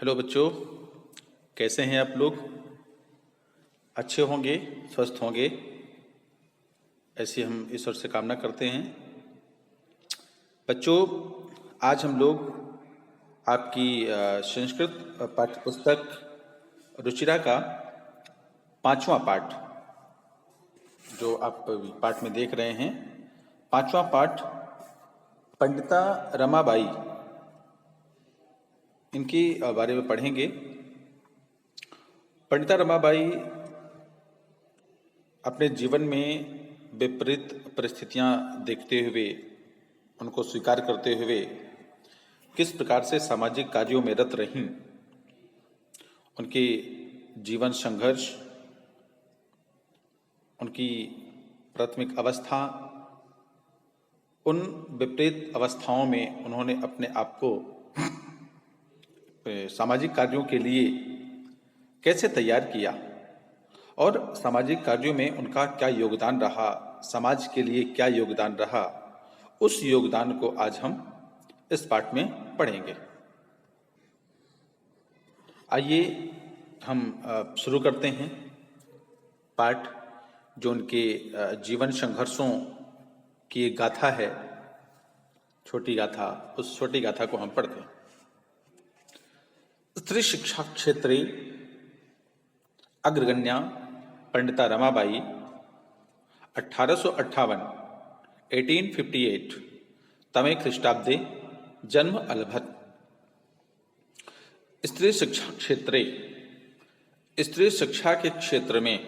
Hello बच्चों, कैसे हैं आप लोग? अच्छे होंगे, स्वस्थ होंगे, ऐसी हम ईश्वर से कामना करते हैं। बच्चों, आज हम लोग आपकी संस्कृत पाठ्यपुस्तक रुचिरा का 5वां पाठ, जो आप पाठ में देख रहे हैं, 5वां पाठ पंडिता रमाबाई, इनकी बारे में पढ़ेंगे। पंडिता रमाबाई अपने जीवन में विपरीत परिस्थितियां देखते हुए, उनको स्वीकार करते हुए किस प्रकार से सामाजिक कार्यों में रत रहीं, उनके जीवन संघर्ष, उनकी प्राथमिक अवस्था, उन विपरीत अवस्थाओं में उन्होंने अपने आप को सामाजिक कार्यों के लिए कैसे तैयार किया और सामाजिक कार्यों में उनका क्या योगदान रहा, समाज के लिए क्या योगदान रहा, उस योगदान को आज हम इस पाठ में पढ़ेंगे। आइए हम शुरू करते हैं पाठ, जो उनके जीवन संघर्षों की एक गाथा है, छोटी गाथा। उस छोटी गाथा को हम पढ़ते हैं। स्त्री शिक्षा क्षेत्रे अग्रगण्या पंडिता रमाबाई 1858 तमे ख्रीष्टाब्दे जन्म अलभत। स्त्री शिक्षा क्षेत्रे, स्त्री शिक्षा के क्षेत्र में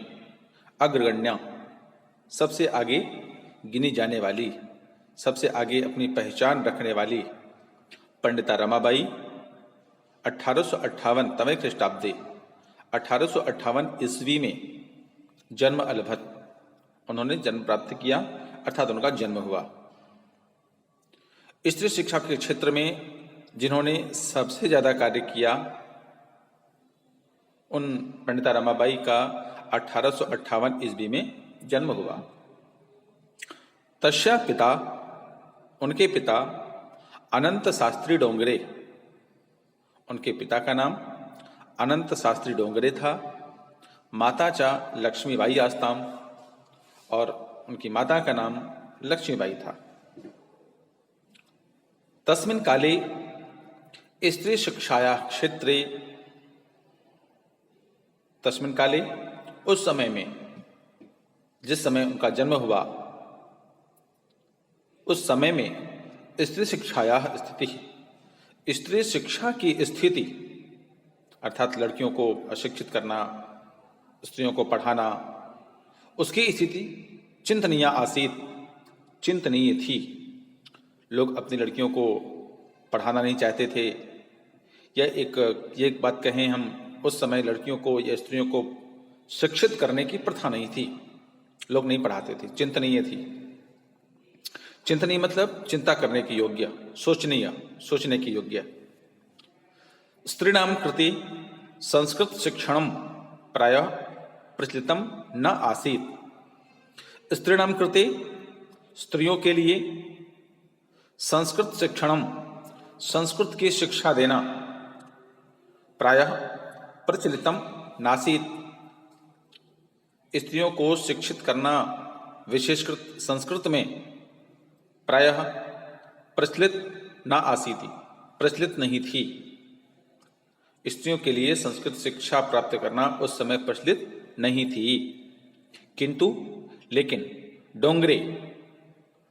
अग्रगण्या, सबसे आगे गिनी जाने वाली, सबसे आगे अपनी पहचान रखने वाली पंडिता रमाबाई 1858 तमे ख्रीष्टाब्दे 1858 ईस्वी में जन्म अलभत, उन्होंने जन्म प्राप्त किया, अर्थात उनका जन्म हुआ। स्त्री शिक्षा के क्षेत्र में जिन्होंने सबसे ज्यादा कार्य किया, उन पंडिता रमाबाई का 1858 ईस्वी में जन्म हुआ। तस्या पिता, उनके पिता अनंत शास्त्री डोंगरे, उनके पिता का नाम अनंत शास्त्री डोंगरे था। माता चा लक्ष्मीबाई आस्ताम, और उनकी माता का नाम लक्ष्मीबाई था। तस्मिन् काले स्त्री शिक्षाया क्षेत्रे, तस्मिन् काले, उस समय में, जिस समय उनका जन्म हुआ, उस समय में स्त्री शिक्षाया स्थिति, स्त्री शिक्षा की स्थिति, अर्थात लड़कियों को अशिक्षित करना, स्त्रियों को पढ़ाना, उसकी स्थिति चिंतनीय आसीत, चिंतनीय थी। लोग अपनी लड़कियों को पढ़ाना नहीं चाहते थे। ये एक बात कहें हम, उस समय लड़कियों को या स्त्रियों को शिक्षित करने की प्रथा नहीं थी, लोग नहीं पढ़ाते थे, चिंतनीय थी। चिंतनीय मतलब चिंता करने की योग्य, सोचनीय, सोचने की योग्य। स्त्रीणाम कृते संस्कृत शिक्षणम प्रायः प्रचलितम न आसीत। स्त्रीणाम कृते, स्त्रियों के लिए, संस्कृत शिक्षणम, संस्कृत की शिक्षा देना, प्रायः प्रचलितम नासीत, स्त्रियों को शिक्षित करना विशेषकृत संस्कृत में प्रायः प्रचलित न आसीति, प्रचलित नहीं थी। स्त्रियों के लिए संस्कृत शिक्षा प्राप्त करना उस समय प्रचलित नहीं थी। किंतु, लेकिन, डोंगरे,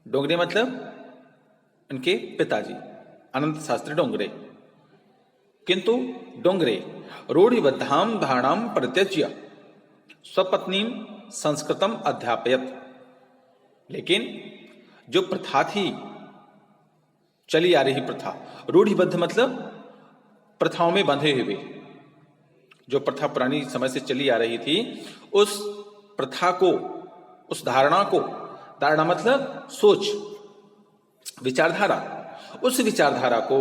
डोंगरे मतलब उनके पिताजी अनंत शास्त्री डोंगरे, किंतु डोंगरे रूढ़िबद्धाम धारणाम परित्यज्य स्वपत्नीम संस्कृतम अध्यापयत। लेकिन जो प्रथा थी, चली आ रही प्रथा, रूढ़िबद्ध मतलब प्रथाओं में बंधे हुए, जो प्रथा पुरानी समय से चली आ रही थी, उस प्रथा को, उस धारणा को, धारणा मतलब सोच, विचारधारा, उस विचारधारा को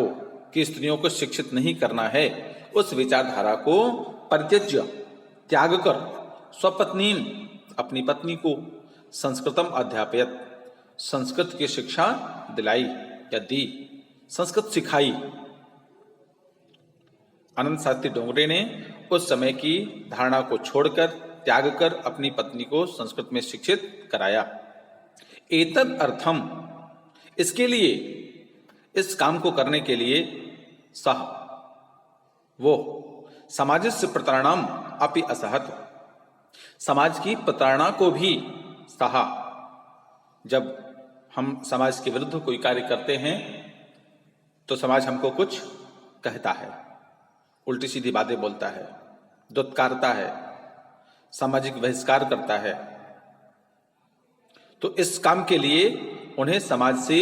कि स्त्रियों को शिक्षित नहीं करना है, उस विचारधारा को परित्यज्य, त्याग कर, स्वपत्नी, अपनी पत्नी को, संस्कृतम अध्यापयत, संस्कृत की शिक्षा दिलाई या दी, संस्कृत सिखाई। अनंत शास्त्री डोंगरे ने उस समय की धारणा को छोड़कर त्याग कर अपनी पत्नी को संस्कृत में शिक्षित कराया। एतद अर्थम, इसके लिए, इस काम को करने के लिए सह, वो समाजस्य प्रतारणाम अपि असहत, समाज की प्रताड़ना को भी सहा। जब हम समाज के विरुद्ध कोई कार्य करते हैं तो समाज हमको कुछ कहता है, उल्टी सीधी बातें बोलता है, दुत्कारता है, सामाजिक बहिष्कार करता है। तो इस काम के लिए उन्हें समाज से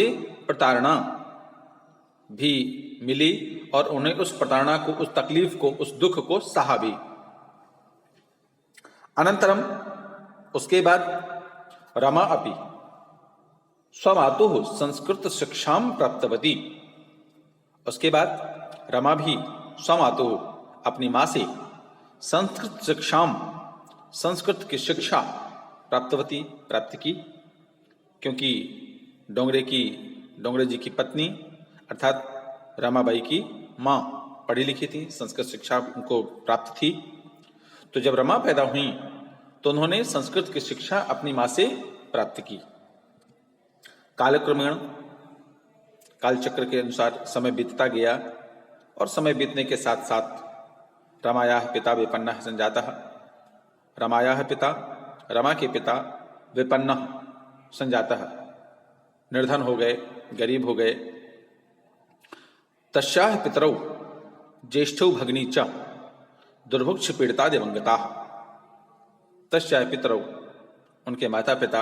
प्रताड़ना भी मिली और उन्हें उस प्रताड़ना को, उस तकलीफ को, उस दुख को सहा भी। अनंतरम, उसके बाद रमा अपि स्वमातुः संस्कृत शिक्षाम प्राप्तवती, उसके बाद रमा भी स्वमातुः अपनी मां से संस्कृत शिक्षाम, संस्कृत की शिक्षा प्राप्तवती, प्राप्त की। क्योंकि डोंगरे जी की पत्नी अर्थात रमाबाई की मां पढ़ी लिखी थी, संस्कृत शिक्षा उनको प्राप्त थी। तो जब रमा पैदा हुई तो उन्होंने संस्कृत की शिक्षा अपनी मां से प्राप्त की। कालक्रमेण, कालचक्र के अनुसार समय बीतता गया और समय बीतने के साथ साथ रमायाः पिता विपन्नः संजातः, रमायाः पिता, रमा के पिता विपन्नः संजातः, निर्धन हो गए, गरीब हो गए। तस्याः पितरौ ज्येष्ठौ भगिनी च दुर्भिक्ष पीड़िता दिवंगताः, तस्याः पितरौ, उनके माता पिता,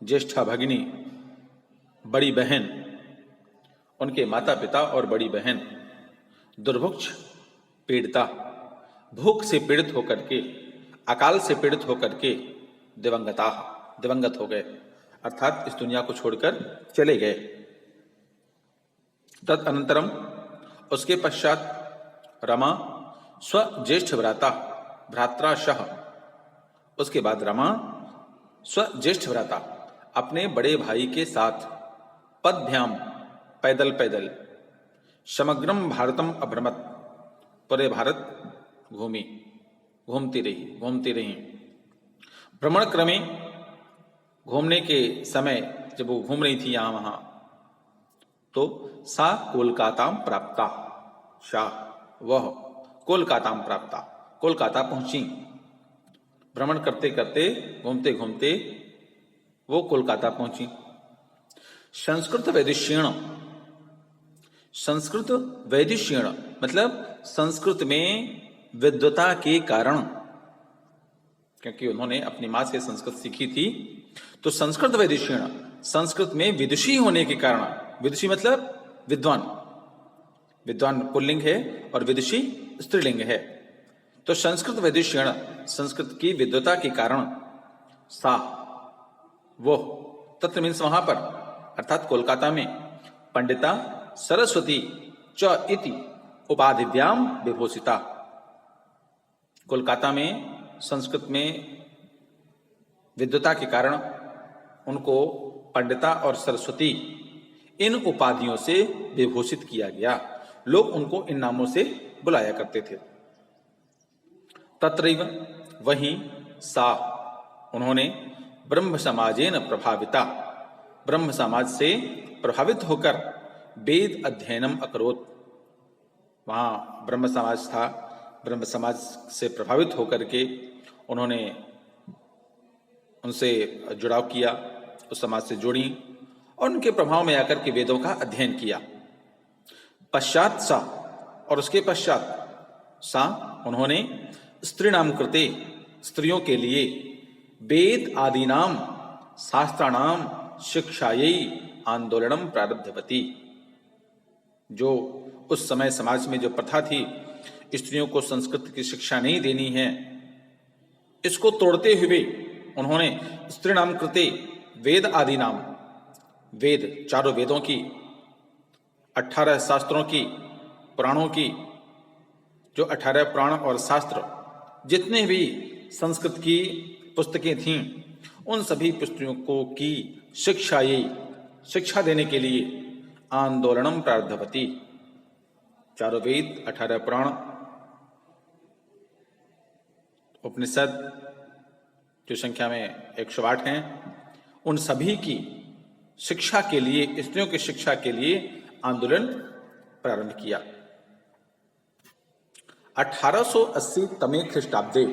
ज्येष्ठा भगिनी बड़ी बहन, उनके माता पिता और बड़ी बहन दुर्भिक्ष पीड़िता, भूख से पीड़ित होकर के, अकाल से पीड़ित होकर के दिवंगता, दिवंगत हो गए, अर्थात इस दुनिया को छोड़कर चले गए। तदनंतरम, उसके पश्चात रमा स्वज्येष्ठ भ्रात्राशः, उसके बाद रमा स्वज्येष्ठ भ्राता, अपने बड़े भाई के साथ पदभ्याम, पैदल पैदल, समग्रम भारतम अभ्रमत, पूरे भारत घूमती रही। भ्रमण क्रमे, घूमने के समय जब वो घूम रही थी यहां वहां, तो सा कोलकाता प्राप्ता, वह कोलकाता प्राप्ता, कोलकाता पहुंची। भ्रमण करते करते, घूमते घूमते वो कोलकाता पहुंची। संस्कृत वैदिष्यण, संस्कृत वैदिष्यण मतलब संस्कृत में विद्वता के कारण, क्योंकि उन्होंने अपनी मां से संस्कृत सीखी थी, तो संस्कृत वैदिष्यण, संस्कृत में विदुषी होने के कारण, विदुषी मतलब विद्वान, विद्वान पुल्लिंग है और विदुषी स्त्रीलिंग है। तो संस्कृत वैदिष्यण, संस्कृत की विद्वता के कारण, सा, वो, तत्र मीन्स वहां पर, अर्थात कोलकाता में, पंडिता सरस्वती च इति उपाधिव्याम विभूषिता, कोलकाता में संस्कृत में विद्वता के कारण उनको पंडिता और सरस्वती इन उपाधियों से विभूषित किया गया। लोग उनको इन नामों से बुलाया करते थे। तत्रैव, वहीं, सा, उन्होंने ब्रह्म समाजेन प्रभाविता, ब्रह्म समाज से प्रभावित होकर वेद अध्ययनम अकरोत, वहां ब्रह्म समाज था, ब्रह्म समाज से प्रभावित होकर के उन्होंने उनसे जुड़ाव किया, उस समाज से जुड़ी और उनके प्रभाव में आकर के वेदों का अध्ययन किया। पश्चात सा, और उसके पश्चात सा, उन्होंने स्त्रीणाम कृते, स्त्रियों के लिए, वेद आदि नाम शास्त्राणाम शिक्षायै आंदोलनम प्रारब्धवती, जो उस समय समाज में जो प्रथा थी, स्त्रियों को संस्कृत की शिक्षा नहीं देनी है, इसको तोड़ते हुए उन्होंने स्त्रीणाम कृते वेद आदि नाम, वेद, चारों वेदों की, 18 शास्त्रों की, पुराणों की, जो 18 पुराण और शास्त्र, जितने भी संस्कृत की पुस्तकें थीं, उन सभी पुस्तकों की शिक्षा देने के लिए आंदोलनम प्रारब्धवती, चारों वेद, 18 पुराण, उपनिषद जो संख्या में 108 हैं, उन सभी की शिक्षा के लिए, स्त्रियों की शिक्षा के लिए आंदोलन प्रारंभ किया। 1880 तमे ख्रीष्टाब्दे,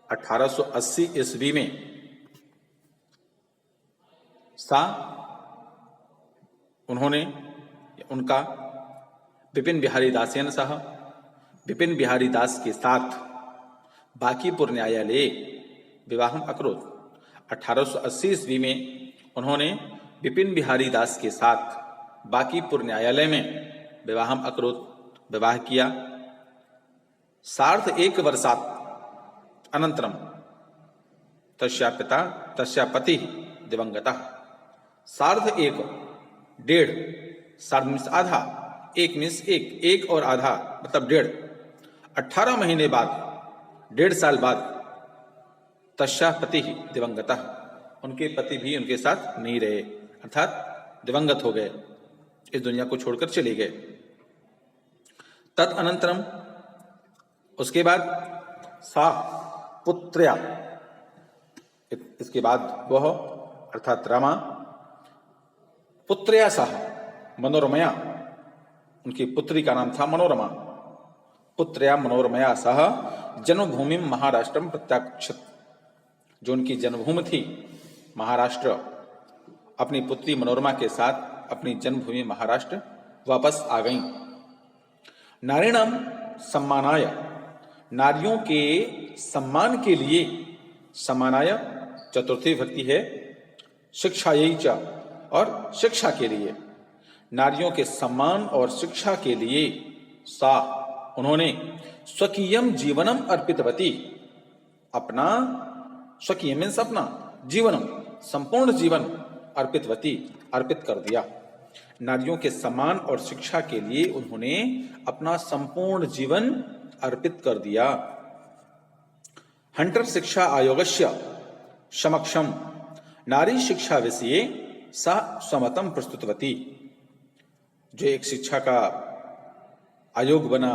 1880 ईस्वी में उन्होंने, उनका विपिन बिहारी दासियन साहब, विपिन बिहारी दास के साथ बांकीपुर न्यायालय विवाहम अकरोत। 1880 ईस्वी में उन्होंने विपिन बिहारी दास के साथ बांकीपुर न्यायालय में विवाहम अकरोत, विवाह किया। सार्ध 1 वर्षात् अनंतरम तस्या पिता तस्या पति दिवंगतः। सार्ध 1, 1.5, सार्ध मीन्स आधा, 1 मीन्स 1 और आधा मतलब 1.5, 18 महीने बाद, 1.5 साल बाद तस्या पति दिवंगतः, उनके पति भी उनके साथ नहीं रहे, अर्थात दिवंगत हो गए, इस दुनिया को छोड़कर चले गए। तद अनंतरम, उसके बाद सा पुत्र्या, इसके बाद वह अर्थात रमा, पुत्र्या सह मनोरमया, उनकी पुत्री का नाम था मनोरमा, पुत्र्या मनोरमया सह जन्मभूमि महाराष्ट्र प्रत्यागच्छत, जो उनकी जन्मभूमि थी महाराष्ट्र, अपनी पुत्री मनोरमा के साथ अपनी जन्मभूमि महाराष्ट्र वापस आ गईं। नारीणाम सम्मानाय, नारियों के सम्मान के लिए, सम्मानाय चतुर्थी विभक्ति है, शिक्षायै च, और शिक्षा के लिए, नारियों के सम्मान और शिक्षा के लिए सा, उन्होंने स्वकीयम जीवनम अर्पितवती, अपना, स्वकीय मीन्स अपना, जीवनम संपूर्ण जीवन, अर्पितवती अर्पित कर दिया। नारियों के सम्मान और शिक्षा के लिए उन्होंने अपना संपूर्ण जीवन अर्पित कर दिया। हंटर शिक्षा आयोगस्य समक्षम नारी शिक्षा विषये सा स्वमतम प्रस्तुतवती, जो एक शिक्षा का आयोग बना,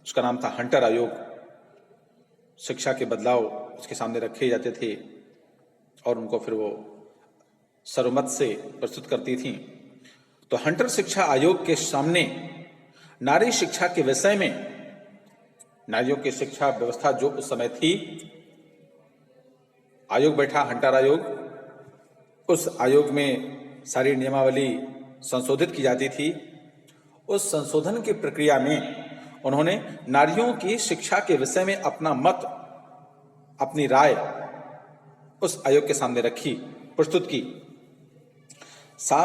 उसका नाम था हंटर आयोग। शिक्षा के बदलाव उसके सामने रखे जाते थे और उनको फिर वो सर्वमत से प्रस्तुत करती थी। तो हंटर शिक्षा आयोग के सामने नारी शिक्षा के विषय में, नारियों की शिक्षा व्यवस्था जो उस समय थी, आयोग बैठा, हंटर आयोग, उस आयोग में सारी नियमावली संशोधित की जाती थी। उस संशोधन की प्रक्रिया में उन्होंने नारियों की शिक्षा के विषय में अपना मत, अपनी राय उस आयोग के सामने रखी, प्रस्तुत की। सा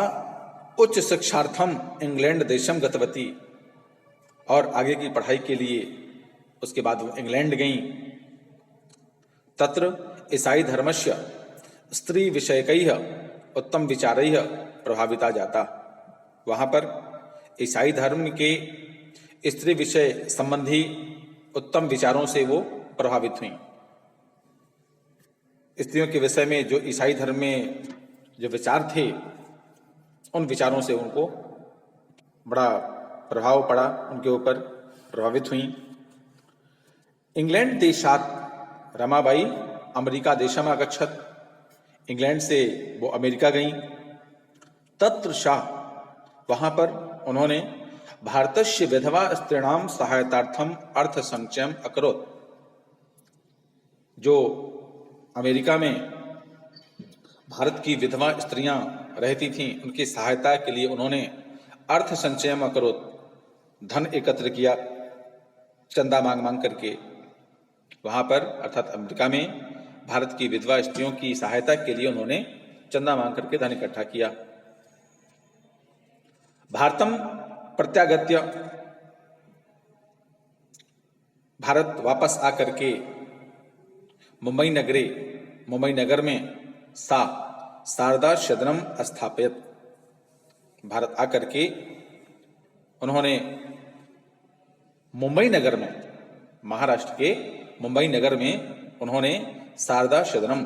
उच्च शिक्षार्थम इंग्लैंड देशम गतवती, और आगे की पढ़ाई के लिए उसके बाद वो इंग्लैंड गईं। तत्र ईसाई धर्मस्य स्त्री विषयकैः उत्तम विचारैः प्रभाविता जाता, वहां पर ईसाई धर्म के स्त्री विषय संबंधी उत्तम विचारों से वो प्रभावित हुई। स्त्रियों के विषय में जो ईसाई धर्म में जो विचार थे, उन विचारों से उनको बड़ा प्रभाव पड़ा, उनके ऊपर प्रभावित हुई। इंग्लैंड देशात रमाबाई अमेरिका देशम आगच्छत, इंग्लैंड से वो अमेरिका गईं। तत्र शाह, वहां पर उन्होंने भारतस्य विधवा स्त्रीणाम सहायतार्थम अर्थ संचयम अकरोत, जो अमेरिका में भारत की विधवा स्त्रियां रहती थीं, उनकी सहायता के लिए उन्होंने अर्थ संचयम अकरोत, धन एकत्र किया, चंदा मांग मांग करके। वहां पर अर्थात अमेरिका में भारत की विधवा स्त्रियों की सहायता के लिए उन्होंने चंदा मांग करके धन इकट्ठा किया। भारतम प्रत्यागत्य, भारत वापस आकर के मुंबई नगर में शारदा सदनम स्थापित, भारत आकर के उन्होंने मुंबई नगर में, महाराष्ट्र के मुंबई नगर में उन्होंने शारदा सदन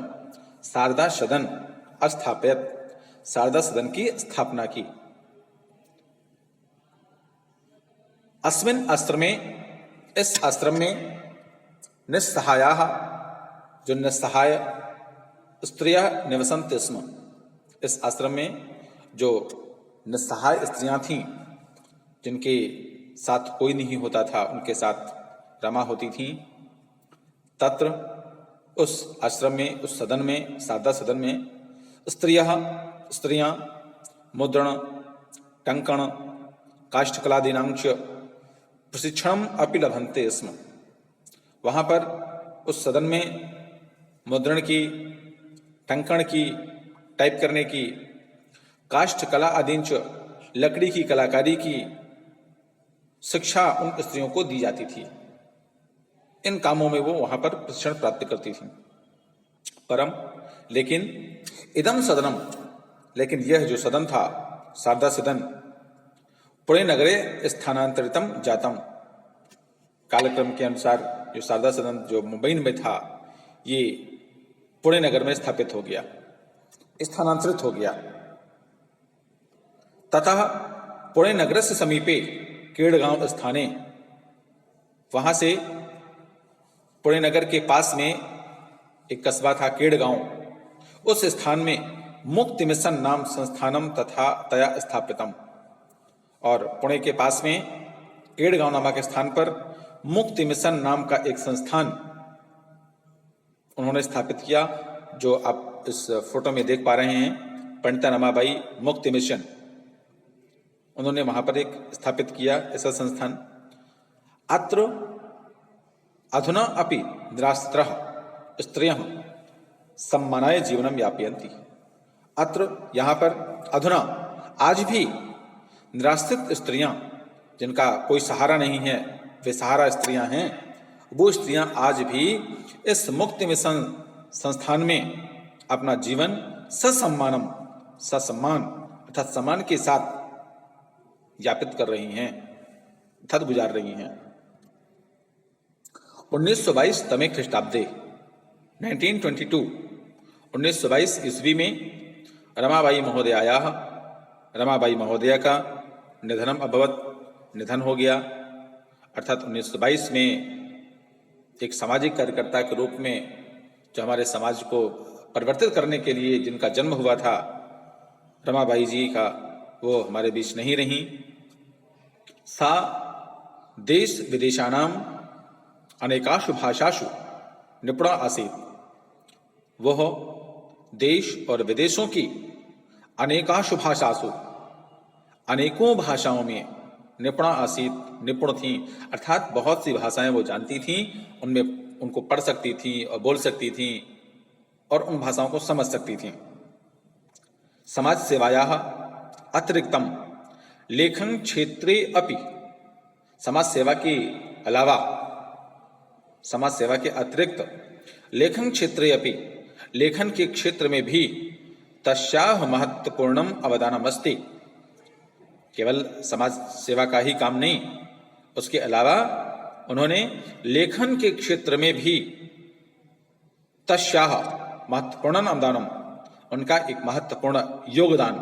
स्थापित, शारदा सदन की स्थापना की। अस्मिन् आश्रमे, इस आश्रम में निस्सहायाः, जो निस्सहाय स्त्रियः निवसन्ति स्म, इस आश्रम में जो निस्सहाय स्त्रियां थीं, जिनके साथ कोई नहीं होता था, उनके साथ रमा होती थीं, तत्र उस आश्रम में, उस सदन में, सादा सदन में स्त्रियां मुद्रण, टंकण, काष्ठकलादीनां च प्रशिक्षणम अपि लभन्ते स्म। वहाँ पर उस सदन में मुद्रण की, टंकण की, टाइप करने की, काष्ठ कला आदि लकड़ी की कलाकारी की शिक्षा उन स्त्रियों को दी जाती थी। इन कामों में वो वहाँ पर प्रशिक्षण प्राप्त करती थी। परम, लेकिन इदम सदनम, लेकिन यह जो सदन था, शारदा सदन, पुणे नगरे स्थानांतरितम जातम, कालक्रम के अनुसार जो शारदा सदन जो मुंबई में था, ये पुणे नगर में स्थापित हो गया, स्थानांतरित हो गया। ततः पुणे नगर से समीपे केड़गांव स्थाने, वहां से पुणे नगर के पास में एक कस्बा था केड़गांव, उस स्थान में मुक्ति मिशन नाम संस्थानम तथा तया स्थापितम, और पुणे के पास में केड़गांव नामक स्थान पर मुक्ति मिशन नाम का एक संस्थान उन्होंने स्थापित किया, जो आप इस फोटो में देख पा रहे हैं, पंडिता रमाबाई मुक्ति मिशन, उन्होंने वहां पर एक स्थापित किया ऐसा संस्थान। अत्र अधुना अपि निराश्रितः स्त्रियः सम्मानाय जीवनम यापयन्ति। अत्र, यहाँ पर, अधुना, आज भी निराश्रित स्त्रियां, जिनका कोई सहारा नहीं है, वे सहारा स्त्रियां हैं, वो स्त्रियां आज भी इस मुक्ति मिशन संस्थान में अपना जीवन ससम्मानम, ससम्मान अर्थात सम्मान के साथ यापित कर रही हैं, अर्थात गुजार रही हैं। 1922 तमे ख्रीष्टाब्दे, 1922, 1922 ईस्वी में रमाबाई महोदयायाः, रमाबाई महोदया का निधनम अभवत, निधन हो गया। अर्थात 1922 में एक सामाजिक कार्यकर्ता के रूप में जो हमारे समाज को परिवर्तित करने के लिए जिनका जन्म हुआ था, रमाबाई जी का, वो हमारे बीच नहीं रही। सा देश विदेशानाम अनेकाशु भाषासु निपुणा आसीत्, वह देश और विदेशों की अनेकाशु भाषासु, अनेकों भाषाओं में निपुणा आसीत्, निपुण थी, अर्थात बहुत सी भाषाएं वो जानती थीं, उनमें उनको पढ़ सकती थीं और बोल सकती थीं और उन भाषाओं को समझ सकती थीं। समाज सेवायाः अतिरिक्तम लेखन क्षेत्रे अपि, समाज सेवा के अलावा, समाज सेवा के अतिरिक्त लेखन क्षेत्रे अपि, लेखन के क्षेत्र में भी तस्याः महत्वपूर्णम अवदानम अस्ति। केवल समाज सेवा का ही काम नहीं, उसके अलावा उन्होंने लेखन के क्षेत्र में भी तस्याः महत्वपूर्ण अवदानम, उनका एक महत्वपूर्ण योगदान,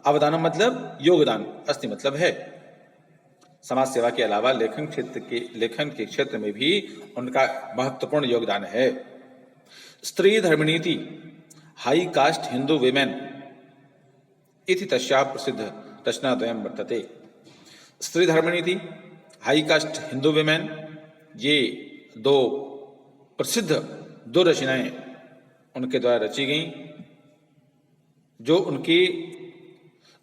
अवदानम मतलब योगदान, अस्ति मतलब है। समाज सेवा के अलावा लेखन के क्षेत्र में भी उनका महत्वपूर्ण योगदान है। स्त्री धर्मनीति हाई कास्ट हिंदू विमेन इति तस्याः प्रसिद्ध रचनाद्वयं वर्तते। स्त्री धर्मनीति, हाई कास्ट हिंदू विमेन, ये दो प्रसिद्ध दो रचनाएं उनके द्वारा रची गई, जो उनकी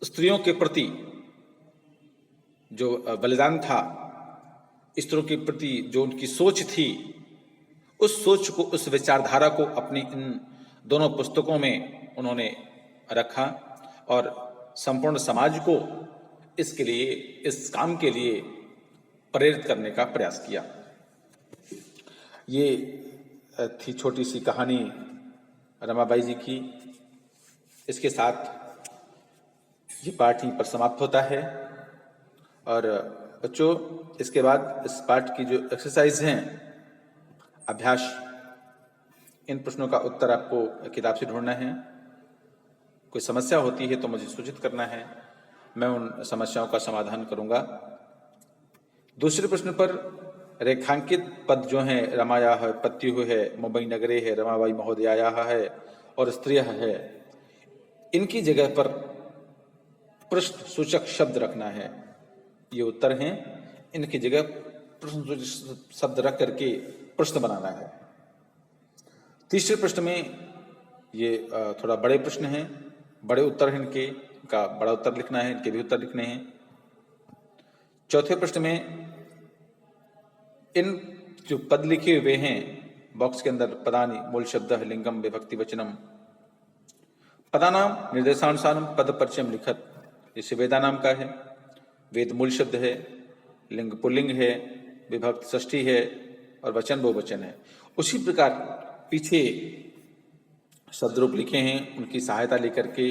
स्त्रियों के प्रति जो बलिदान था, स्त्रियों के प्रति जो उनकी सोच थी, उस सोच को, उस विचारधारा को अपनी इन दोनों पुस्तकों में उन्होंने रखा और संपूर्ण समाज को इसके लिए, इस काम के लिए प्रेरित करने का प्रयास किया। ये थी छोटी सी कहानी रमाबाई जी की। इसके साथ ये पाठ यहीं पर समाप्त होता है। और बच्चों, इसके बाद इस पाठ की जो एक्सरसाइज हैं, अभ्यास, इन प्रश्नों का उत्तर आपको किताब से ढूंढना है। कोई समस्या होती है तो मुझे सूचित करना है, मैं उन समस्याओं का समाधान करूंगा। दूसरे प्रश्न पर रेखांकित पद जो हैं रमाया है, पत्युः है, मुंबई नगरे है, रमाबाई महोदयायाः है और स्त्रियः है, इनकी जगह पर प्रश्न सूचक शब्द रखना है। ये उत्तर हैं, इनकी जगह प्रश्न सूचक शब्द रख करके प्रश्न बनाना है। तीसरे प्रश्न में ये थोड़ा बड़े प्रश्न हैं, बड़े उत्तर हैं इनके, का बड़ा उत्तर लिखना है, इनके भी उत्तर लिखने हैं। चौथे प्रश्न में इन जो पद लिखे हुए हैं बॉक्स के अंदर, पदानि मूल शब्द लिंगम विभक्ति वचनम, पदानाम निर्देशानुसारम पद परिचयम लिखत, जैसे वेदा नाम का है, वेद मूल शब्द है, लिंग पुल्लिंग है, विभक्ति षष्ठी है और वचन बहुवचन है। उसी प्रकार पीछे शब्द रूप लिखे हैं, उनकी सहायता लेकर के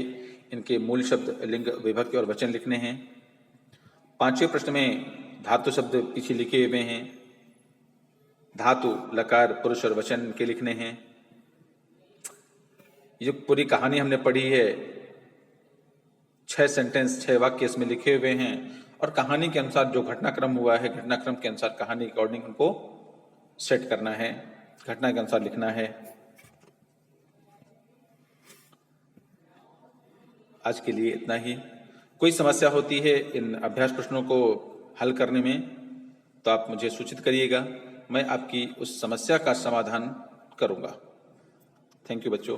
इनके मूल शब्द लिंग विभक्ति और वचन लिखने हैं। पांचवें प्रश्न में धातु शब्द पीछे लिखे हुए हैं, धातु लकार पुरुष और वचन के लिखने हैं। ये जो पूरी कहानी हमने पढ़ी है, 6 सेंटेंस 6 वाक्य इसमें लिखे हुए हैं और कहानी के अनुसार जो घटनाक्रम हुआ है, घटनाक्रम के अनुसार कहानी के अकॉर्डिंग उनको सेट करना है, घटना के अनुसार लिखना है। आज के लिए इतना ही। कोई समस्या होती है इन अभ्यास प्रश्नों को हल करने में तो आप मुझे सूचित करिएगा, मैं आपकी उस समस्या का समाधान करूंगा। थैंक यू बच्चों।